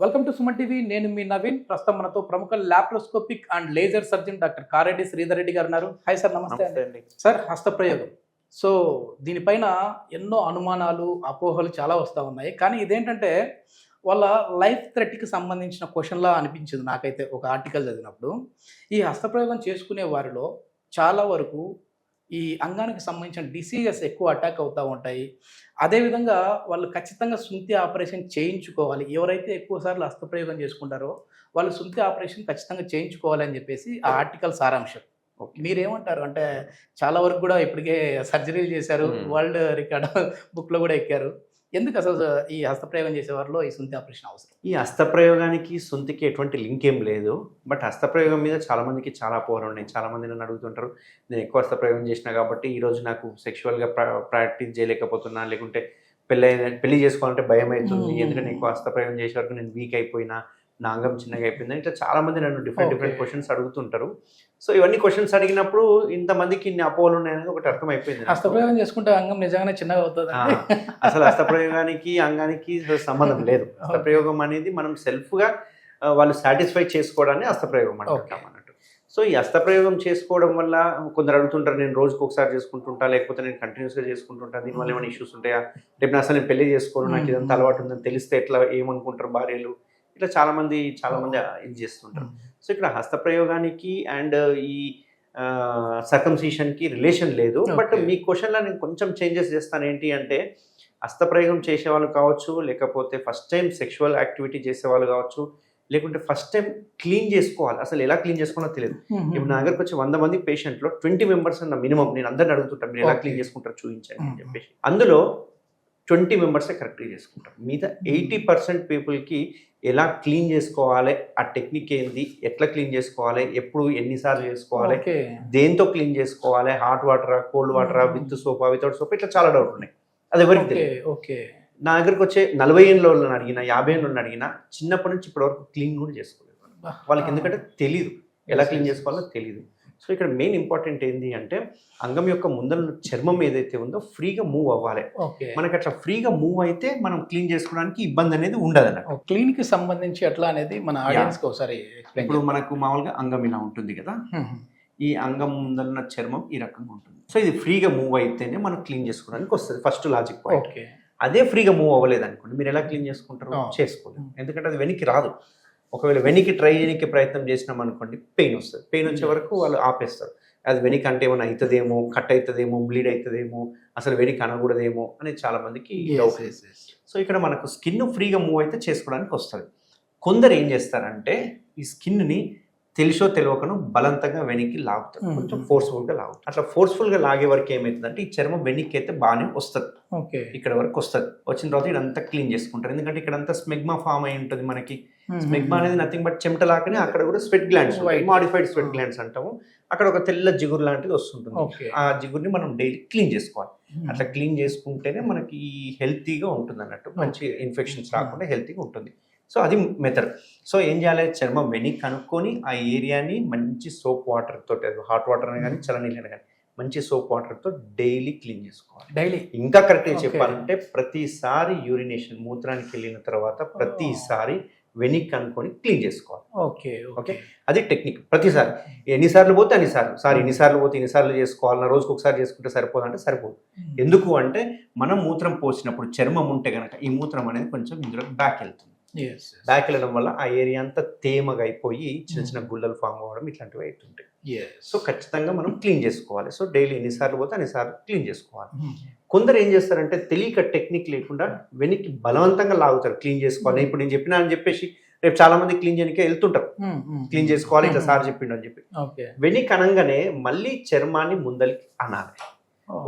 Welcome to Suman TV. నేను మీ నవీన్. ప్రస్తుతం మనతో ప్రముఖ laparoscopic and laser surgeon doctor Kareddy Sridhar Reddy గారు ఉన్నారు. హాయ్ సార్, నమస్తే అండి. సార్, హస్తప్రయోగం, సో దీనిపైన ఎన్నో అనుమానాలు, అపోహలు చాలా వస్తూ ఉన్నాయి. కానీ ఇదేంటంటే వాళ్ళ లైఫ్ థ్రెట్కి సంబంధించిన క్వశ్చన్లా అనిపించింది నాకైతే ఒక ఆర్టికల్ చదివినప్పుడు. ఈ హస్తప్రయోగం చేసుకునే వారిలో చాలా వరకు ఈ అంగానికి సంబంధించిన డిసీజెస్ ఎక్కువ అటాక్ అవుతూ ఉంటాయి. అదేవిధంగా వాళ్ళు ఖచ్చితంగా సుంతి ఆపరేషన్ చేయించుకోవాలి. ఎవరైతే ఎక్కువ సార్లు హస్తప్రయోగం చేసుకుంటారో వాళ్ళు సుంతి ఆపరేషన్ ఖచ్చితంగా చేయించుకోవాలి అని చెప్పేసి ఆ ఆర్టికల్ సారాంశం. మీరేమంటారు? అంటే చాలా వరకు కూడా ఇప్పటికే సర్జరీలు చేశారు, వరల్డ్ రికార్డ్ బుక్లో కూడా ఎక్కారు. ఎందుకు అసలు ఈ హస్తప్రయోగం చేసేవారిలో ఈ సుంతి ఆపరేషన్ అవసరం? ఈ హస్తప్రయోగానికి సొంతికి ఎటువంటి లింక్ ఏం లేదు. బట్ హస్తప్రయోగం మీద చాలామందికి చాలా అపోహలు ఉన్నాయి. చాలామంది నన్ను అడుగుతుంటారు, నేను ఎక్కువ హస్తప్రయోగం చేసినా కాబట్టి ఈరోజు నాకు సెక్షువల్గా ప్రాక్టీస్ చేయలేకపోతున్నా, లేకుంటే పెళ్లి చేసుకోవాలంటే భయం అవుతుంది, ఎందుకంటే ఎక్కువ హస్తప్రయోగం చేసే వరకు నేను వీక్ అయిపోయినా, నా అంగం చిన్నగా అయిపోయిందని ఇట్లా చాలామంది నన్ను డిఫరెంట్ క్వశ్చన్స్ అడుగుతుంటారు. సో ఇవన్నీ క్వశ్చన్స్ అడిగినప్పుడు ఇంతమందికి ఇన్ని అపోహలు ఉన్నాయనేది ఒకటి అర్థమైపోయింది. హస్తప్రయోగం చేసుకుంటే అంగం నిజంగానే చిన్నగా అవుతుంది. అసలు హస్తప్రయోగానికి అంగానికి సంబంధం లేదు. హస్తప్రయోగం అనేది మనం సెల్ఫ్గా వాళ్ళు సాటిస్ఫై చేసుకోవడాన్ని హస్తప్రయోగం అంటాం అన్నట్టు. సో ఈ హస్తప్రయోగం చేసుకోవడం వల్ల కొందరు అడుగుతుంటారు, నేను రోజుకి ఒకసారి చేసుకుంటుంటా, లేకపోతే నేను కంటిన్యూస్గా చేసుకుంటుంటా, దీనివల్ల ఏమైనా ఇష్యూస్ ఉంటాయా, రేపు అసలు నేను పెళ్లి చేసుకోను, నాకు ఇదంతా అలవాటు ఉందని తెలిస్తే ఎట్లా ఏమనుకుంటారు భార్యలు, ఇట్లా చాలామంది ఇది చేస్తుంటారు. సో ఇక్కడ హస్తప్రయోగానికి అండ్ ఈ సర్కంసిషన్కి రిలేషన్ లేదు. బట్ మీ క్వశ్చన్లో నేను కొంచెం చేంజెస్ చేస్తాను. ఏంటి అంటే హస్తప్రయోగం చేసేవాళ్ళు కావచ్చు, లేకపోతే ఫస్ట్ టైం సెక్షువల్ యాక్టివిటీ చేసేవాళ్ళు కావచ్చు, లేకుంటే ఫస్ట్ టైం క్లీన్ చేసుకోవాలి, అసలు ఎలా క్లీన్ చేసుకోవాలో తెలియదు. ఇప్పుడు నా దగ్గరకు వచ్చి 100 మంది పేషెంట్లో 20 మెంబర్స్ అన్న మినిమం నేను అందరిని అడుగుతుంటాను, మీరు ఎలా క్లీన్ చేసుకుంటారో చూపించండి అని చెప్పేసి. అందులో 20 మెంబర్సే కరెక్ట్గా చేసుకుంటారు. మిగతా 80% పీపుల్కి ఎలా క్లీన్ చేసుకోవాలి, ఆ టెక్నిక్ ఏంది, ఎట్లా క్లీన్ చేసుకోవాలి, ఎప్పుడు ఎన్నిసార్లు చేసుకోవాలి, దేంతో క్లీన్ చేసుకోవాలి, హాట్ వాటరా, కోల్డ్ వాటరా, విత్ సోపా, వితౌట్ సోపా, ఇట్లా చాలా డౌట్ ఉన్నాయి. అది ఎవరికి తెలియదు. నా దగ్గరకు వచ్చే 40 ఏళ్ళ వాళ్ళని అడిగినా, 50 ఏళ్ళ వాళ్ళని అడిగినా చిన్నప్పటి నుంచి ఇప్పటివరకు క్లీన్ కూడా చేసుకోలేదు వాళ్ళకి. ఎందుకంటే తెలీదు, ఎలా క్లీన్ చేసుకోవాలో తెలీదు. సో ఇక్కడ మెయిన్ ఇంపార్టెంట్ ఏంటి అంటే అంగం యొక్క ముందర చర్మం ఏదైతే ఉందో ఫ్రీగా మూవ్ అవ్వాలి. మనకి అట్లా ఫ్రీగా మూవ్ అయితే మనం క్లీన్ చేసుకోవడానికి ఇబ్బంది అనేది ఉండదు అన్నట్టు. క్లీన్ కి సంబంధించి ఎట్లా అనేది మన ఆడియన్స్ కి ఒకసారి ఇప్పుడు మనకు మామూలుగా అంగం ఇలా ఉంటుంది కదా, ఈ అంగం ముందర చర్మం ఈ రకంగా ఉంటుంది. సో ఇది ఫ్రీగా మూవ్ అయితేనే మనం క్లీన్ చేసుకోవడానికి వస్తుంది, ఫస్ట్ లాజిక్ పాయింట్. అదే ఫ్రీగా మూవ్ అవ్వలేదు అనుకోండి, మీరు ఎలా క్లీన్ చేసుకుంటారు? చేసుకోలేదు, ఎందుకంటే అది వెనక్కి రాదు. ఒకవేళ వెనక్కి ట్రై చేయడానికి ప్రయత్నం చేసినాం అనుకోండి, పెయిన్ వస్తుంది. పెయిన్ వచ్చే వరకు వాళ్ళు ఆపేస్తారు. అది వెనక్కి అంటే ఏమైనా అవుతుందేమో, కట్ అవుతుందేమో, బ్లీడ్ అవుతుందేమో, అసలు వెనక్కి అనకూడదేమో అనేది చాలా మందికి డౌట్. సో ఇక్కడ మనకు స్కిన్ ఫ్రీగా మూవ్ అయితే చేసుకోవడానికి వస్తుంది. కొందరు ఏం చేస్తారంటే ఈ స్కిన్ని తెలిసో తెలియకను బలంతంగా వెనక్కి లాగుతారు, కొంచెం ఫోర్స్ఫుల్గా లాగుతారు. అట్లా ఫోర్స్ఫుల్గా లాగే వరకు ఏమవుతుందంటే ఈ చర్మం వెనక్కి అయితే బాగానే వస్తుంది, ఇక్కడ వరకు వస్తుంది. వచ్చిన తర్వాత ఇదంతా క్లీన్ చేసుకుంటారు, ఎందుకంటే ఇక్కడ అంతా స్మెగ్మా ఫామ్ అయి ఉంటుంది. మనకి స్మెగ్మా అనేది నథింగ్ బట్ చెమట లాగానే అక్కడ కూడా sweat glands, modified sweat glands అంటాము. అక్కడ ఒక తెల్ల జిగురు లాంటిది వస్తుంటుంది. ఆ జిగురిని మనం డైలీ క్లీన్ చేసుకోవాలి. అట్లా క్లీన్ చేసుకుంటేనే మనకి హెల్తీగా ఉంటుంది అన్నట్టు, మంచి ఇన్ఫెక్షన్స్ రాకుండా హెల్తీగా ఉంటుంది. సో అది మెథడ్. సో ఏం చేయాలి, చర్మం వెనక్కి కనుక్కొని ఆ ఏరియాని మంచి సోప్ వాటర్ తోటి, హాట్ వాటర్ అని కానీ చల్లనీళ్ళని కానీ మంచి సోప్ వాటర్తో డైలీ క్లీన్ చేసుకోవాలి. డైలీ ఇంకా కరెక్ట్గా చెప్పాలంటే ప్రతిసారి యూరినేషన్, మూత్రానికి వెళ్ళిన తర్వాత ప్రతిసారి వెనక్కి అనుకొని క్లీన్ చేసుకోవాలి. ఓకే అది టెక్నిక్. ప్రతిసారి ఎన్నిసార్లు పోతే అన్నిసార్లు, ఎన్నిసార్లు పోతే ఎన్నిసార్లు చేసుకోవాలి, నా రోజుకి ఒకసారి చేసుకుంటే సరిపోదంటే సరిపోదు. ఎందుకు అంటే మనం మూత్రం పోసినప్పుడు చర్మం ఉంటే కనుక ఈ మూత్రం అనేది కొంచెం ఇందులో బ్యాక్ వెళ్తుంది. బ్యాక్ వెళ్ళడం వల్ల ఆ ఏరియా అంతా తేమగా అయిపోయి చిన్న చిన్న గుల్లలు ఫామ్ అవ్వడం ఇట్లాంటివి అవుతుంటాయి. సో ఖచ్చితంగా మనం క్లీన్ చేసుకోవాలి. సో డైలీ ఎన్నిసార్లు పోతే అన్నిసార్లు క్లీన్ చేసుకోవాలి. కొందరు ఏం చేస్తారంటే తెలియక టెక్నిక్ లేకుండా వెనక్కి బలవంతంగా లాగుతారు క్లీన్ చేసుకోవాలి. ఇప్పుడు నేను చెప్పినా అని చెప్పేసి రేపు చాలా మంది క్లీన్ చేయడానికి వెళ్తుంటారు, క్లీన్ చేసుకోవాలి ఇట్లా సార్ చెప్పిండు అని చెప్పి. వెనక్కి అనగానే మళ్ళీ చర్మాన్ని ముందరికి అనాలి.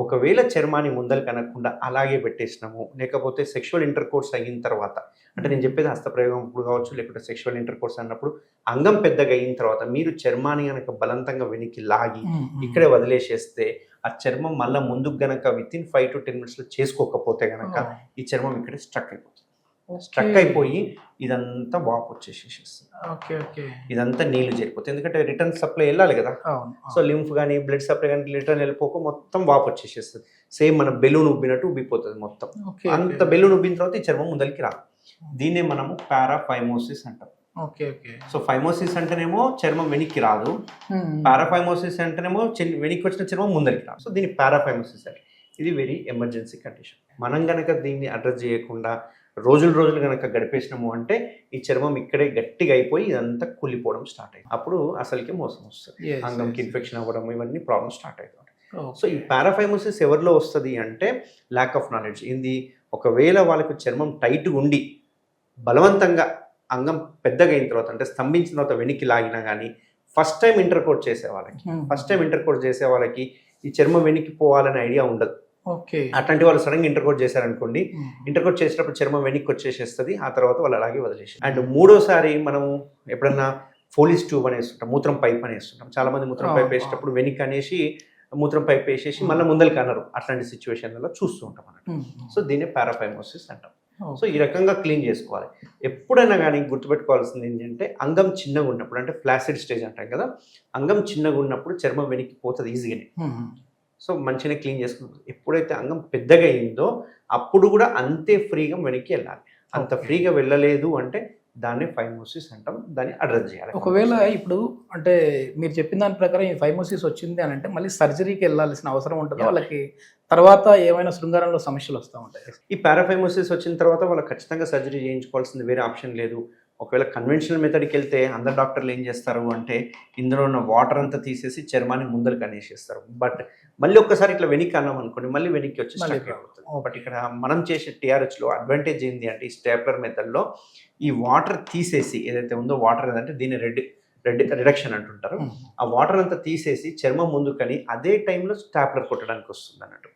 ఒకవేళ చర్మాన్ని ముందరికి అనకుండా అలాగే పెట్టేసినాము, లేకపోతే సెక్షువల్ ఇంటర్ కోర్స్ అయిన తర్వాత, అంటే నేను చెప్పేది హస్తప్రయోగం ఇప్పుడు కావచ్చు, లేకపోతే సెక్షువల్ ఇంటర్ కోర్స్ అన్నప్పుడు అంగం పెద్దగా అయిన తర్వాత మీరు చర్మాన్ని కనుక బలవంతంగా వెనక్కి లాగి ఇక్కడే వదిలేసేస్తే ఆ చర్మం మళ్ళీ ముందుకు గనక విత్ ఇన్ 5 to 10 minutes చేసుకోకపోతే గనక ఈ చర్మం ఇక్కడే స్ట్రక్ అయిపోతుంది. స్ట్రక్ అయిపోయి ఇదంతా వాపు వచ్చేసేస్తుంది, ఇదంతా నీళ్లు చేరిపోతుంది. ఎందుకంటే రిటర్న్ సప్లై వెళ్ళాలి కదా. సో లింఫ్ కానీ బ్లడ్ సప్లై కానీ రిటర్న్ వెళ్ళిపోక మొత్తం వాపు వచ్చేసేస్తుంది. సేమ్ మన బెలూన్ ఉబ్బినట్టు ఉబ్బిపోతుంది మొత్తం. అంత బెలూన్ ఉబ్బిన తర్వాత ఈ చర్మం ముందరికి రాదు. దీన్నే మనము పారాఫైమోసిస్ అంటాం. Okay okay. సో ఫైమోసిస్ అంటేనేమో చర్మం వెనక్కి రాదు, పారాఫైమోసిస్ అంటేనేమో వెనక్కి వచ్చిన చర్మం ముందరికి రాదు. సో దీన్ని పారాఫైమోసిస్ అంటే ఇది వెరీ ఎమర్జెన్సీ కండిషన్. మనం గనక దీన్ని అడ్రస్ చేయకుండా రోజులు కనుక గడిపేసినాము అంటే ఈ చర్మం ఇక్కడే గట్టిగా అయిపోయి ఇదంతా కూలిపోవడం స్టార్ట్ అయ్యింది. అప్పుడు అసలుకి మోసం వస్తుంది, అంగంకి ఇన్ఫెక్షన్ అవ్వడం, ఇవన్నీ ప్రాబ్లమ్ స్టార్ట్ అవుతాయి. సో ఈ పారాఫైమోసిస్ ఎవరిలో వస్తుంది అంటే ల్యాక్ ఆఫ్ నాలెడ్జ్. ఇది ఒకవేళ వాళ్ళకి చర్మం టైట్గా ఉండి బలవంతంగా అంగం పెద్దగా అయిన తర్వాత అంటే స్తంభించిన తర్వాత వెనక్కి లాగినా కానీ ఫస్ట్ టైం ఇంటర్ కోర్స్ చేసే వాళ్ళకి ఈ చర్మం వెనక్కి పోవాలనే ఐడియా ఉండదు. ఓకే. అట్లాంటి వాళ్ళు సడన్గా ఇంటర్ కోర్స్ చేశారనుకోండి, ఇంటర్ కోర్స్ చేసేటప్పుడు చర్మం వెనక్కి వచ్చేసేస్తుంది, ఆ తర్వాత వాళ్ళు అలాగే వదిలేసి. అండ్ మూడోసారి మనము ఎప్పుడన్నా ఫోలిస్ ట్యూబ్ అనేస్తుంటాం, మూత్రం పైప్ అనేస్తుంటాం. చాలా మంది మూత్రం పైప్ వేసేటప్పుడు వెనక్కి అనేసి మూత్రం పైప్ వేసేసి మళ్ళీ ముందరికి అన్నారు. అట్లాంటి సిచ్యువేషన్లలో చూస్తూ ఉంటాం అన్నట్టు. సో దీన్ని పారాఫైమోసిస్ అంటాం. సో ఈ రకంగా క్లీన్ చేసుకోవాలి. ఎప్పుడైనా కానీ గుర్తుపెట్టుకోవాల్సింది ఏంటంటే అంగం చిన్నగా ఉన్నప్పుడు, అంటే ఫ్లాసిడ్ స్టేజ్ అంటాం కదా, అంగం చిన్నగా ఉన్నప్పుడు చర్మం వెనక్కి పోతుంది ఈజీగానే. సో మంచిగా క్లీన్ చేసుకుంటాం. ఎప్పుడైతే అంగం పెద్దగా అయిందో అప్పుడు కూడా అంతే ఫ్రీగా వెనక్కి వెళ్ళాలి. అంత ఫ్రీగా వెళ్ళలేదు అంటే దాన్ని ఫైమోసిస్ అంటాం, దాన్ని అడ్రస్ చేయాలి. ఒకవేళ ఇప్పుడు అంటే మీరు చెప్పిన దాని ప్రకారం ఈ ఫైమోసిస్ వచ్చింది అని అంటే మళ్ళీ సర్జరీకి వెళ్ళాల్సిన అవసరం ఉంటుందో వాళ్ళకి, తర్వాత ఏమైనా శృంగారంలో సమస్యలు వస్తూ ఉంటాయి? ఈ పారాఫైమోసిస్ వచ్చిన తర్వాత వాళ్ళకి ఖచ్చితంగా సర్జరీ చేయించుకోవాల్సింది, వేరే ఆప్షన్ లేదు. ఒకవేళ కన్వెన్షనల్ మెథడ్కి వెళ్తే అందరు డాక్టర్లు ఏం చేస్తారు అంటే ఇందులో ఉన్న వాటర్ అంతా తీసేసి చర్మాన్ని ముందరికి అనేసేస్తారు. బట్ మళ్ళీ ఒక్కసారి ఇట్లా వెనక్కి అన్నాం అనుకోండి, మళ్ళీ వెనక్కి వచ్చి స్టక్ అయిపోతుంది. బట్ ఇక్కడ మనం చేసే టీఆర్హెచ్లో అడ్వాంటేజ్ ఏంటి అంటే ఈ స్టాప్లర్ మెథడ్లో ఈ వాటర్ తీసేసి ఏదైతే ఉందో, వాటర్ ఏదంటే దీన్ని రిడక్షన్ అంటుంటారు, ఆ వాటర్ అంతా తీసేసి చర్మం ముందుకని అదే టైంలో స్టాప్లర్ కొట్టడానికి వస్తుంది అన్నట్టు.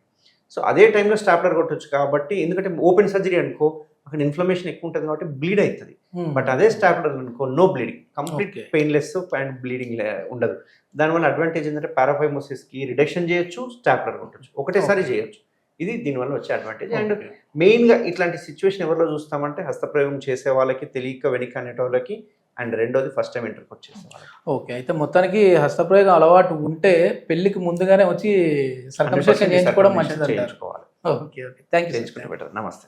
సో అదే టైంలో స్టాప్లర్ కొట్టచ్చు కాబట్టి, ఎందుకంటే ఓపెన్ సర్జరీ అనుకో అక్కడ ఇన్ఫ్లమేషన్ ఎక్కువ ఉంటుంది కాబట్టి బ్లీడ్ అవుతుంది. బట్ అదే స్టాప్లర్ అనుకో no bleeding, complete painless and bleeding ఉండదు. దానివల్ల అడ్వాంటేజ్ ఏంటంటే పారాఫైమోసిస్కి రిడక్షన్ చేయొచ్చు, స్టాప్లర్ కొట్టచ్చు, ఒకటేసారి చేయొచ్చు. ఇది దీనివల్ల వచ్చే అడ్వాంటేజ్. అండ్ మెయిన్గా ఇట్లాంటి సిచ్యువేషన్ ఎవరిలో చూస్తామంటే హస్తప్రయోగం చేసే వాళ్ళకి, తెలియక వెనక అనేటోళ్ళకి, అండ్ రెండోది ఫస్ట్ టైం ఇంటర్ కోర్స్ చేసే వాళ్ళకి. ఓకే. అయితే మొత్తానికి హస్తప్రయోగం అలవాటు ఉంటే పెళ్లికి ముందుగానే వచ్చి సర్కంసిషన్ చేయించుకోవడం మంచిది. చేయించుకోవాలి. Okay okay. Thank you. నమస్తే.